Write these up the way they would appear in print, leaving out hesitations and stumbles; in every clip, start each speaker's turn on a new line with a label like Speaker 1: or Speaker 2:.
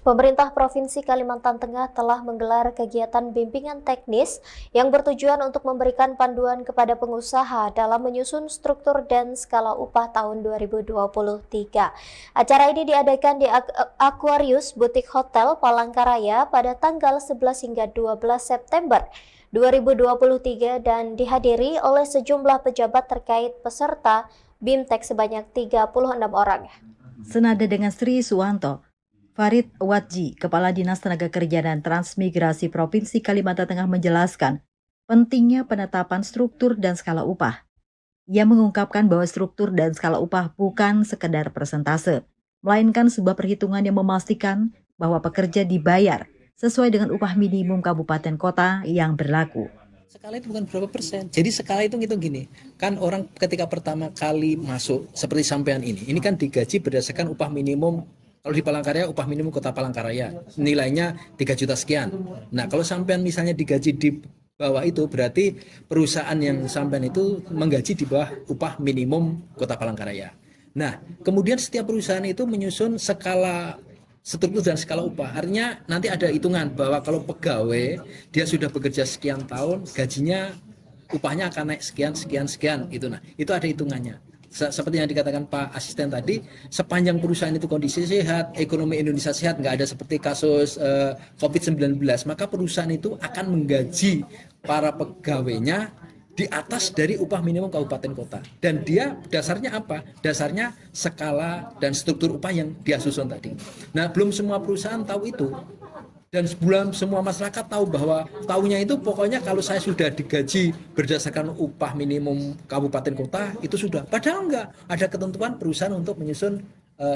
Speaker 1: Pemerintah Provinsi Kalimantan Tengah telah menggelar kegiatan bimbingan teknis yang bertujuan untuk memberikan panduan kepada pengusaha dalam menyusun struktur dan skala upah tahun 2023. Acara ini diadakan di Aquarius Butik Hotel Palangkaraya pada tanggal 11 hingga 12 September 2023 dan dihadiri oleh sejumlah pejabat terkait peserta BIMTEK sebanyak 36 orang.
Speaker 2: Senada dengan Sri Suwanto, Farid Wadji, Kepala Dinas Tenaga Kerja dan Transmigrasi Provinsi Kalimantan Tengah menjelaskan pentingnya penetapan struktur dan skala upah. Ia mengungkapkan bahwa struktur dan skala upah bukan sekedar persentase, melainkan sebuah perhitungan yang memastikan bahwa pekerja dibayar sesuai dengan upah minimum kabupaten kota yang berlaku.
Speaker 3: Skala itu bukan berapa persen. Jadi skala itu ngitung gini, kan orang ketika pertama kali masuk seperti sampean ini kan digaji berdasarkan upah minimum. Kalau di Palangkaraya, upah minimum kota Palangkaraya nilainya 3 juta sekian. Nah, kalau sampean misalnya digaji di bawah itu, berarti perusahaan yang sampean itu menggaji di bawah upah minimum kota Palangkaraya. Nah, kemudian setiap perusahaan itu menyusun skala struktur dan skala upah. Artinya nanti ada hitungan bahwa kalau pegawai dia sudah bekerja sekian tahun, gajinya upahnya akan naik sekian gitu. Nah, itu ada hitungannya. Seperti yang dikatakan Pak Asisten tadi, sepanjang perusahaan itu kondisi sehat, ekonomi Indonesia sehat, nggak ada seperti kasus COVID-19, maka perusahaan itu akan menggaji para pegawainya di atas dari upah minimum kabupaten kota. Dan dia dasarnya apa? Dasarnya skala dan struktur upah yang dia susun tadi. Nah, belum semua perusahaan tahu itu. Dan sebelum semua masyarakat tahu bahwa tahunya itu pokoknya kalau saya sudah digaji berdasarkan upah minimum kabupaten kota itu sudah. Padahal enggak, ada ketentuan perusahaan untuk menyusun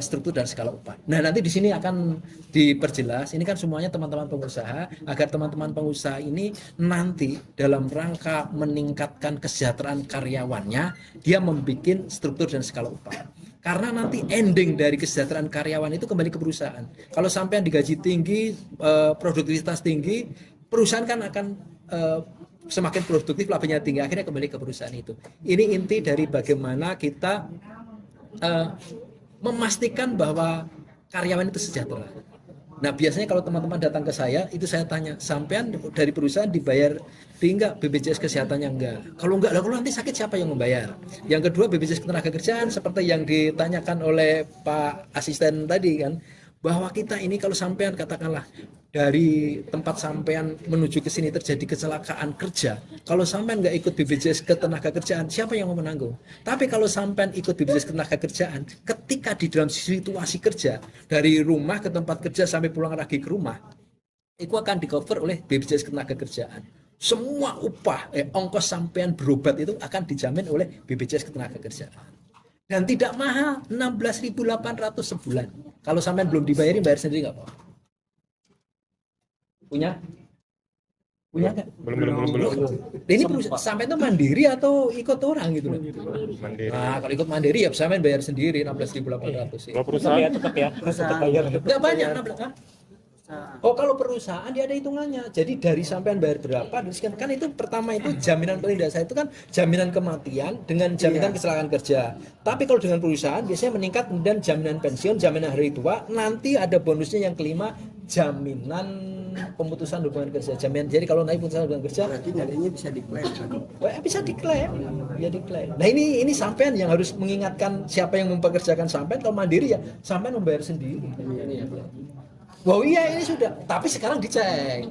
Speaker 3: struktur dan skala upah. Nah, nanti di sini akan diperjelas. Ini kan semuanya teman-teman pengusaha, agar teman-teman pengusaha ini nanti dalam rangka meningkatkan kesejahteraan karyawannya, dia membuat struktur dan skala upah. Karena nanti ending dari kesejahteraan karyawan itu kembali ke perusahaan. Kalau sampai digaji tinggi, produktivitas tinggi, perusahaan kan akan semakin produktif, labanya tinggi, akhirnya kembali ke perusahaan itu. Ini inti dari bagaimana kita memastikan bahwa karyawan itu sejahtera. Nah, biasanya kalau teman-teman datang ke saya, itu saya tanya, sampean dari perusahaan dibayar enggak BPJS kesehatannya enggak? Kalau enggak, kalau nanti sakit siapa yang membayar? Yang kedua, BPJS ketenagakerjaan seperti yang ditanyakan oleh Pak Asisten tadi kan, bahwa kita ini kalau sampean katakanlah dari tempat sampean menuju ke sini terjadi kecelakaan kerja, kalau sampean nggak ikut BPJS ketenagakerjaan, siapa yang mau menanggung? Tapi kalau sampean ikut BPJS ketenagakerjaan, ketika di dalam situasi kerja dari rumah ke tempat kerja sampai pulang lagi ke rumah, itu akan di-cover oleh BPJS ketenagakerjaan. Semua upah, ongkos sampean berobat itu akan dijamin oleh BPJS ketenagakerjaan. Dan tidak mahal, 16.800 sebulan. Kalau sampean belum dibayarin, bayar sendiri nggak apa-apa. Punya nggak?
Speaker 4: Belum.
Speaker 3: Ini sampai itu mandiri atau ikut orang gitu loh?
Speaker 4: Mandiri.
Speaker 3: Nah, kalau ikut mandiri ya sampai bayar sendiri 16.800 sih.
Speaker 4: Kalau perusahaan
Speaker 5: tetap bayar.
Speaker 3: Nggak banyak 16. Oh, kalau perusahaan dia ada hitungannya. Jadi dari sampean bayar berapa, kan itu pertama itu jaminan paling dasar itu kan jaminan kematian dengan jaminan kecelakaan kerja. Tapi kalau dengan perusahaan biasanya meningkat kemudian jaminan pensiun, jaminan hari tua, nanti ada bonusnya yang kelima, jaminan pemutusan hubungan kerja. Jadi kalau naik pemutusan hubungan kerja,
Speaker 6: berarti jadinya bisa diklaim kan?
Speaker 3: bisa diklaim. Ya diklaim. Nah, ini sampean yang harus mengingatkan siapa yang mempekerjakan sampean. Kalau mandiri ya sampean membayar sendiri. Wow, iya ini sudah, tapi sekarang dicek.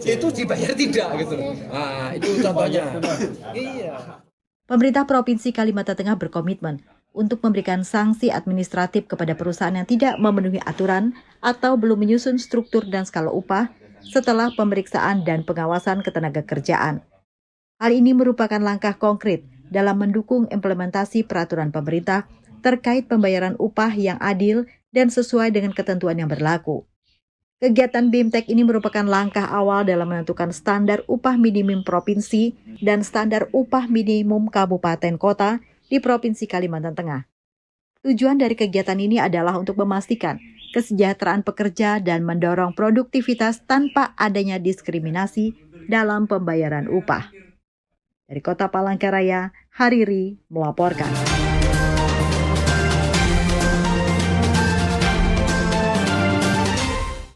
Speaker 3: Itu dibayar tidak gitu. Nah, itu contohnya. Iya.
Speaker 2: Pemerintah Provinsi Kalimantan Tengah berkomitmen untuk memberikan sanksi administratif kepada perusahaan yang tidak memenuhi aturan atau belum menyusun struktur dan skala upah setelah pemeriksaan dan pengawasan ketenagakerjaan. Hal ini merupakan langkah konkret dalam mendukung implementasi peraturan pemerintah terkait pembayaran upah yang adil dan sesuai dengan ketentuan yang berlaku. Kegiatan BIMTEK ini merupakan langkah awal dalam menentukan standar upah minimum provinsi dan standar upah minimum kabupaten kota di Provinsi Kalimantan Tengah. Tujuan dari kegiatan ini adalah untuk memastikan kesejahteraan pekerja dan mendorong produktivitas tanpa adanya diskriminasi dalam pembayaran upah. Dari Kota Palangkaraya, Hariri melaporkan.